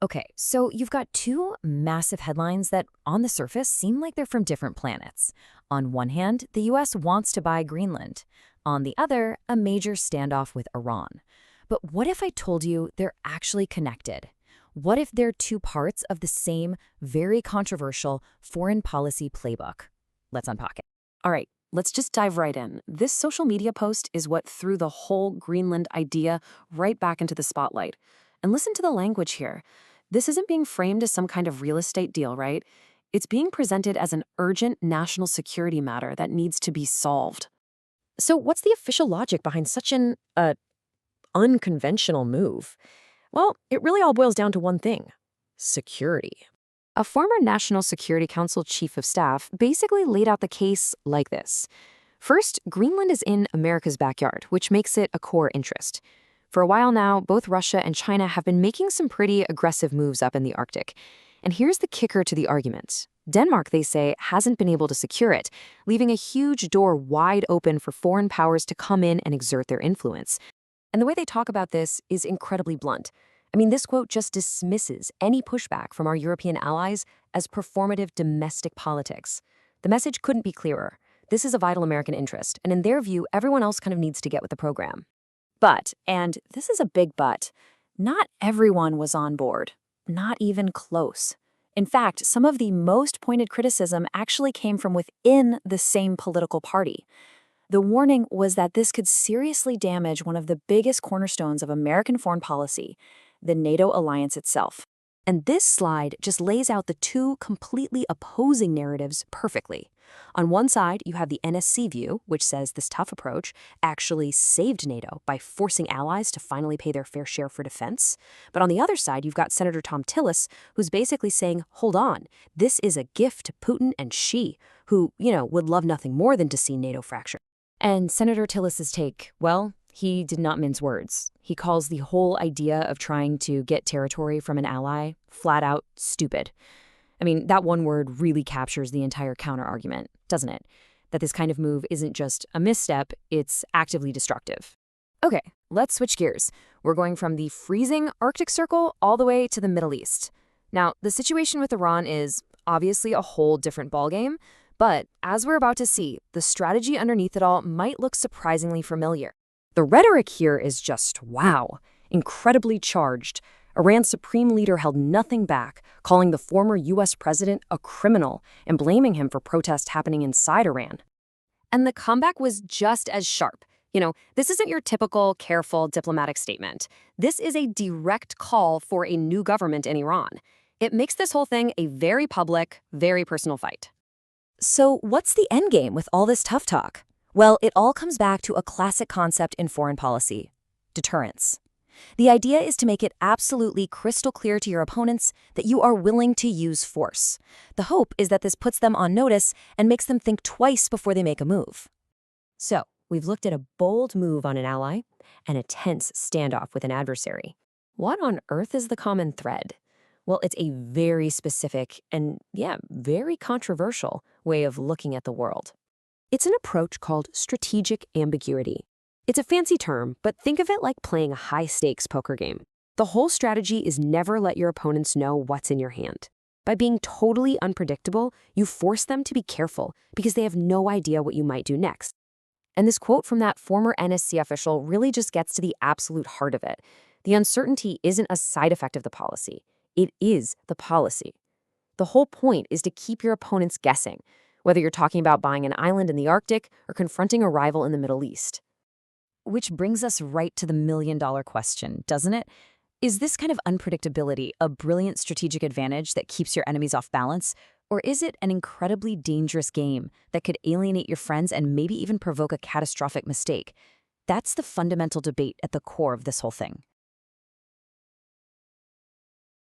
Okay, so you've got two massive headlines that, on the surface, seem like they're from different planets. On one hand, the US wants to buy Greenland. On the other, a major standoff with Iran. But what if I told you they're actually connected? What if they're two parts of the same, very controversial foreign policy playbook? Let's unpack it. All right, let's just dive right in. This social media post is what threw the whole Greenland idea right back into the spotlight. And listen to the language here. This isn't being framed as some kind of real estate deal, right? It's being presented as an urgent national security matter that needs to be solved. So what's the official logic behind such an unconventional move? Well, it really all boils down to one thing: security. A former National Security Council chief of staff basically laid out the case like this. First, Greenland is in America's backyard, which makes it a core interest. For a while now, both Russia and China have been making some pretty aggressive moves up in the Arctic. And here's the kicker to the argument. Denmark, they say, hasn't been able to secure it, leaving a huge door wide open for foreign powers to come in and exert their influence. And the way they talk about this is incredibly blunt. I mean, this quote just dismisses any pushback from our European allies as performative domestic politics. The message couldn't be clearer. This is a vital American interest, and in their view, everyone else kind of needs to get with the program. But, and this is a big but, not everyone was on board. Not even close. In fact, some of the most pointed criticism actually came from within the same political party. The warning was that this could seriously damage one of the biggest cornerstones of American foreign policy, the NATO alliance itself. And this slide just lays out the two completely opposing narratives perfectly. On one side, you have the NSC view, which says this tough approach actually saved NATO by forcing allies to finally pay their fair share for defense. But on the other side, you've got Senator Tom Tillis, who's basically saying, hold on, this is a gift to Putin and Xi, who, would love nothing more than to see NATO fracture. And Senator Tillis's take, well, he did not mince words. He calls the whole idea of trying to get territory from an ally flat out stupid. I mean, that one word really captures the entire counter-argument, doesn't it? That this kind of move isn't just a misstep, it's actively destructive. Okay, let's switch gears. We're going from the freezing Arctic Circle all the way to the Middle East. Now, the situation with Iran is obviously a whole different ballgame, but as we're about to see, the strategy underneath it all might look surprisingly familiar. The rhetoric here is just, wow, incredibly charged. Iran's supreme leader held nothing back, calling the former U.S. president a criminal and blaming him for protests happening inside Iran. And the comeback was just as sharp. This isn't your typical careful diplomatic statement. This is a direct call for a new government in Iran. It makes this whole thing a very public, very personal fight. So what's the endgame with all this tough talk? Well, it all comes back to a classic concept in foreign policy: deterrence. The idea is to make it absolutely crystal clear to your opponents that you are willing to use force. The hope is that this puts them on notice and makes them think twice before they make a move. So, we've looked at a bold move on an ally and a tense standoff with an adversary. What on earth is the common thread? Well, it's a very specific and, very controversial way of looking at the world. It's an approach called strategic ambiguity. It's a fancy term, but think of it like playing a high-stakes poker game. The whole strategy is never let your opponents know what's in your hand. By being totally unpredictable, you force them to be careful because they have no idea what you might do next. And this quote from that former NSC official really just gets to the absolute heart of it. The uncertainty isn't a side effect of the policy. It is the policy. The whole point is to keep your opponents guessing, whether you're talking about buying an island in the Arctic or confronting a rival in the Middle East. Which brings us right to the million-dollar question, doesn't it? Is this kind of unpredictability a brilliant strategic advantage that keeps your enemies off balance? Or is it an incredibly dangerous game that could alienate your friends and maybe even provoke a catastrophic mistake? That's the fundamental debate at the core of this whole thing.